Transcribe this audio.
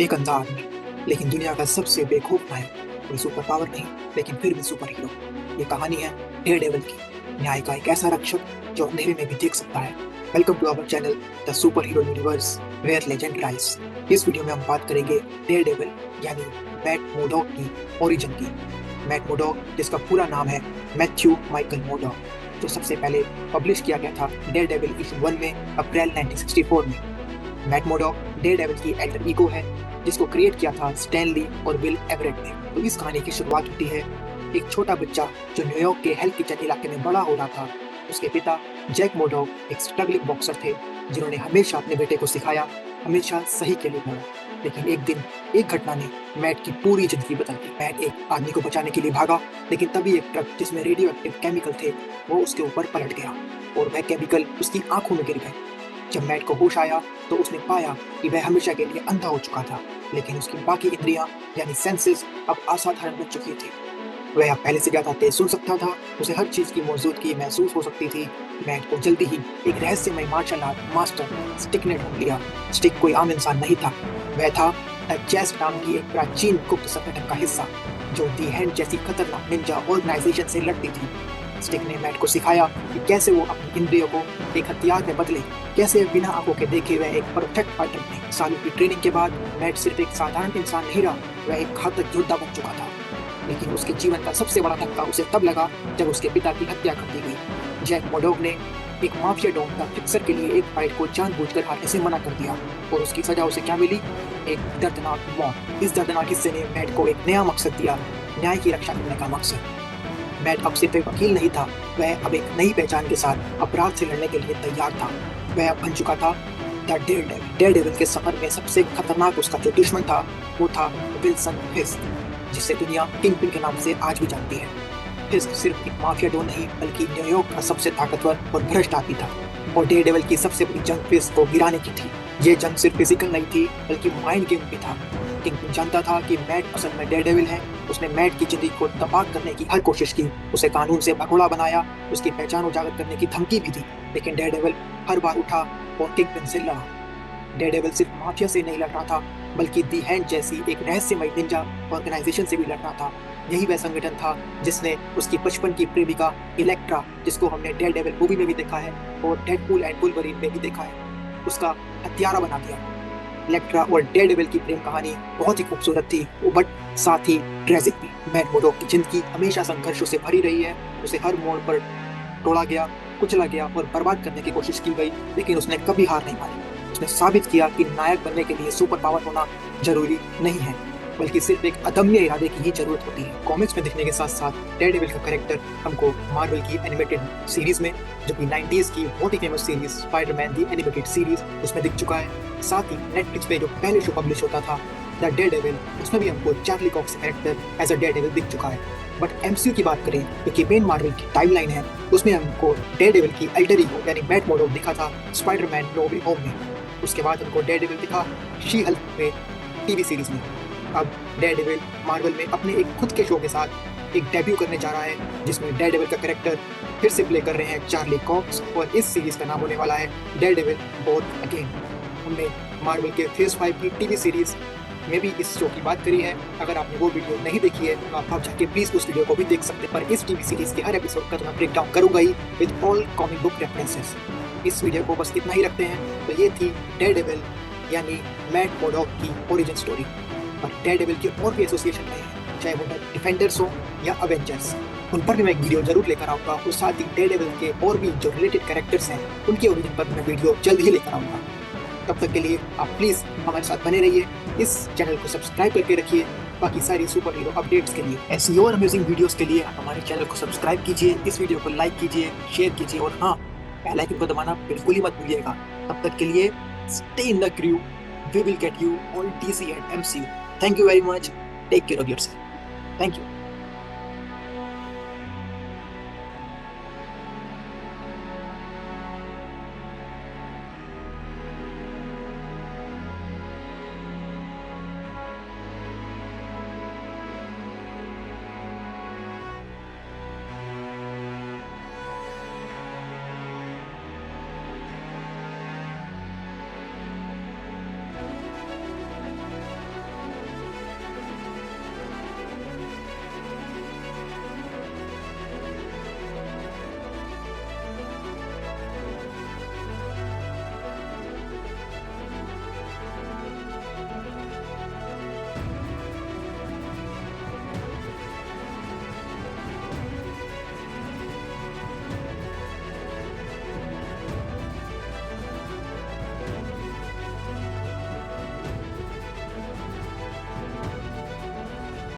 एक अंधा आदमी, लेकिन दुनिया का सबसे बेखौफ नायक। कोई सुपर पावर नहीं, लेकिन फिर भी सुपर हीरो। ये कहानी है डेयरडेविल की, न्याय का एक ऐसा रक्षक जो अंधेरे में भी देख सकता है। Welcome to our channel the super hero universe where legend rise. इस वीडियो में हम बात करेंगे डेयरडेविल यानी मैट मोडॉक की ओरिजिन की। मैट मोडॉक, जिसका पूरा नाम है मैथ्यू माइकल मोडॉक, जो सबसे पहले पब्लिश किया गया था डेयरडेविल इशू 1 में अप्रैल 1964 में। मैट मोडॉक डेयरडेविल की एल्टर ईगो है, जिसको क्रिएट किया था स्टैन ली और विल एवरेट ने। तो इस कहानी की शुरुआत होती है एक छोटा बच्चा जो न्यूयॉर्क के हेल किचन इलाके में बड़ा हो रहा था। उसके पिता जैक मोडॉक एक स्ट्रगलिंग बॉक्सर थे, जिन्होंने हमेशा अपने बेटे को सिखाया हमेशा सही के लिए लड़ो। लेकिन एक दिन एक घटना ने मैट की पूरी जिंदगी बदल दी। मैट एक आदमी को बचाने के लिए भागा, लेकिन तभी एक ट्रक जिसमें रेडियो एक्टिव केमिकल थे वो उसके ऊपर पलट गया और वह केमिकल उसकी आंखों में गिर गए। जब मैट को होश आया तो उसने पाया कि वह हमेशा के लिए अंधा हो चुका था, लेकिन उसकी बाकी इंद्रियां यानी सेंसेस अब असाधारण बन चुकी थी। वह अब पहले से ज्यादा तेज सुन सकता था, उसे हर चीज की मौजूदगी महसूस हो सकती थी। मैट को जल्दी ही एक रहस्यमय मार्शल आर्ट मास्टर स्टिक ने ढूंढ लिया। स्टिक कोई आम इंसान नहीं था, वह था द चेस्ट नाम की एक प्राचीन गुप्त संगठन का हिस्सा, जो दी हैंड जैसी खतरनाक निंजा ऑर्गेनाइजेशन से लड़ती थी। स्टिक ने मैट को सिखाया कि कैसे वो अपनी इंद्रियों को एक हथियार में बदले, कैसे बिना आंखों के देखे वह एक परफेक्ट फाइटर बने। सालों की ट्रेनिंग के बाद मैट सिर्फ एक साधारण इंसान नहीं रहा, वह एक घातक योद्धा बन चुका था। लेकिन उसके जीवन का सबसे बड़ा धक्का उसे तब लगा जब उसके पिता की हत्या कर दी गई। जैक मोडॉक ने एक माफिया डॉन का फिक्सर के लिए एक फाइट को जानबूझकर हारने से मना कर दिया, और उसकी सजा उसे क्या मिली? एक दर्दनाक मौत। इस दर्दनाक हिस्से ने मैट को एक नया मकसद दिया, न्याय की रक्षा करने का मकसद। मैट अब सिर्फ एक वकील नहीं था, वह अब एक नई पहचान के साथ अपराध से लड़ने के लिए तैयार था। वह अब बन चुका था द डेयरडेविल। डेयरडेविल के सफर में सबसे खतरनाक उसका जो दुश्मन था वो था विल्सन फिस्क, जिसे दुनिया किंगपिन के नाम से आज भी जानती है। फिस्क सिर्फ एक माफिया डॉन नहीं, बल्कि न्यूयॉर्क का सबसे ताकतवर और भ्रष्ट आदमी था, और डेयरडेविल की सबसे बड़ी जंग फिस्क को गिराने की थी। ये जंग सिर्फ फिजिकल नहीं थी, बल्कि माइंड गेम भी था। किंगपिन जानता था कि मैट असल में डेयरडेविल है। उसने मैट की जिंदगी को तबाह करने की हर कोशिश की, उसे कानून से भगोड़ा बनाया, उसकी पहचान उजागर करने की धमकी भी दी। लेकिन डेयरडेविल हर बार उठा और किंगपिन से लड़ा। डेयरडेविल सिर्फ माफिया से नहीं लड़ रहा था, बल्कि दी हैंड जैसी एक रहस्यमय निंजा ऑर्गेनाइजेशन से भी लड़ रहा था। यही वह संगठन था जिसने उसकी बचपन की प्रेमिका इलेक्ट्रा, जिसको हमने डेयरडेविल मूवी में भी देखा है और डेडपूल एंड वुल्वरीन में भी देखा है, उसका हत्यारा बना दिया। इलेक्ट्रा और डेयरडेविल की प्रेम कहानी बहुत ही खूबसूरत थी, बट साथ ही ट्रेजिक भी। मैट मोडॉक की जिंदगी हमेशा संघर्षों से भरी रही है। उसे हर मोड़ पर तोड़ा गया, कुचला गया और बर्बाद करने की कोशिश की गई, लेकिन उसने कभी हार नहीं मानी। उसने साबित किया कि नायक बनने के लिए सुपर पावर होना जरूरी नहीं है, बल्कि सिर्फ एक अदम्य इरादे की ही जरूरत होती है। कॉमिक्स में दिखने के साथ साथ डेयरडेविल का कैरेक्टर हमको मार्वल की एनिमेटेड सीरीज में, जो कि 90s की बहुत ही फेमस सीरीज स्पाइडरमैन दी एनिमेटेड सीरीज, उसमें दिख चुका है। साथ ही नेटफ्लिक्स पे जो पहले शो पब्लिश होता था द डेयरडेविल, उसमें भी हमको Charlie Cox character as a Daredevil दिख चुका है। बट एमसीयू की बात करें, क्योंकि मेन मार्वल की टाइमलाइन है, उसमें हमको डेयरडेविल की अल्टर ईगो यानी मैट मोडॉक दिखा था स्पाइडरमैन नो वे होम में। उसके बाद हमको डेयरडेविल दिखा शी हल्क में टीवी सीरीज में। अब डेयरडेविल मार्वल में अपने एक खुद के शो के साथ एक डेब्यू करने जा रहा है, जिसमें डेयरडेविल का कैरेक्टर फिर से प्ले कर रहे हैं चार्ली कॉक्स, और इस सीरीज का नाम होने वाला है डेयरडेविल बोर्न अगेन। हमने मार्वल के फेज 5 की टीवी सीरीज में भी इस शो की बात करी है। अगर आपने वो वीडियो नहीं देखी है तो आप जाके प्लीज उस वीडियो को भी देख सकते हैं। पर इस टीवी सीरीज के हर एपिसोड का तो मैं ब्रेक डाउन करूंगा ही with all comic book references. इस वीडियो को बस इतना ही रखते हैं। तो ये थी डेयरडेविल यानी मैट मोडॉक की ओरिजिन स्टोरी। पर डेयरडेविल की और भी एसोसिएशन रहे हैं, चाहे वो डिफेंडर्स हो या अवेंजर्स, उन पर भी मैं वीडियो जरूर लेकर आऊंगा। और साथ ही डेयरडेविल के और भी जो रिलेटेड कैरेक्टर्स हैं उनके ओरिजिन पर मैं वीडियो जल्द ही लेकर आऊंगा। तब तक के लिए आप प्लीज हमारे साथ बने रहिए, इस चैनल को सब्सक्राइब करके रखिए बाकी सारी सुपर हीरो अपडेट्स के लिए। ऐसी और अमेजिंग वीडियोस के लिए आप हमारे चैनल को सब्सक्राइब कीजिए, इस वीडियो को लाइक कीजिए, शेयर कीजिए, और हाँ, बेल आइकन को दबाना बिल्कुल ही मत भूलिएगा। तब तक के लिए stay in the crew, we will get you on DC and MCU। Thank you very much. Take care of yourself. Thank you.